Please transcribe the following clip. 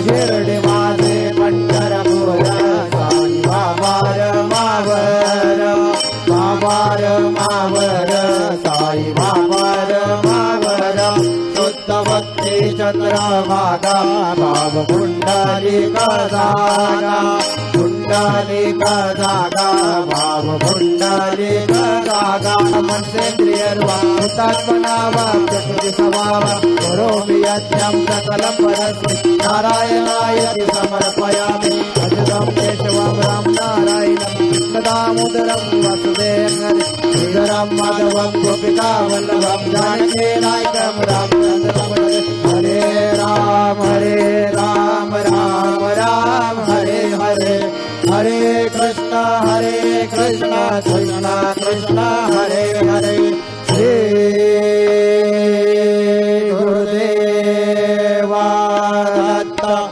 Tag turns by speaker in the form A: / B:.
A: शिरडी माझे पंढरपूर साई बाबार मावर बाबार मावर साई बाबार मावर शुद्ध भक्ती चंद्रभागा भाव पुंडलिक जागा पुंडलिक जागा भाव पुंडलिक जागा मनसेंद्रियर्वा हुतात्मनावा प्रकृती स्वभावा करोमि यज्ञं सकलं परस्मै नारायणाय समर्पयामि अच्युतं केशवं राम नारायणं कृष्णदामोदरं वासुदेवं श्रीधरं माधवं गोपिका वल्लभं जानकी नायकं रामचन्द्रं हरे राम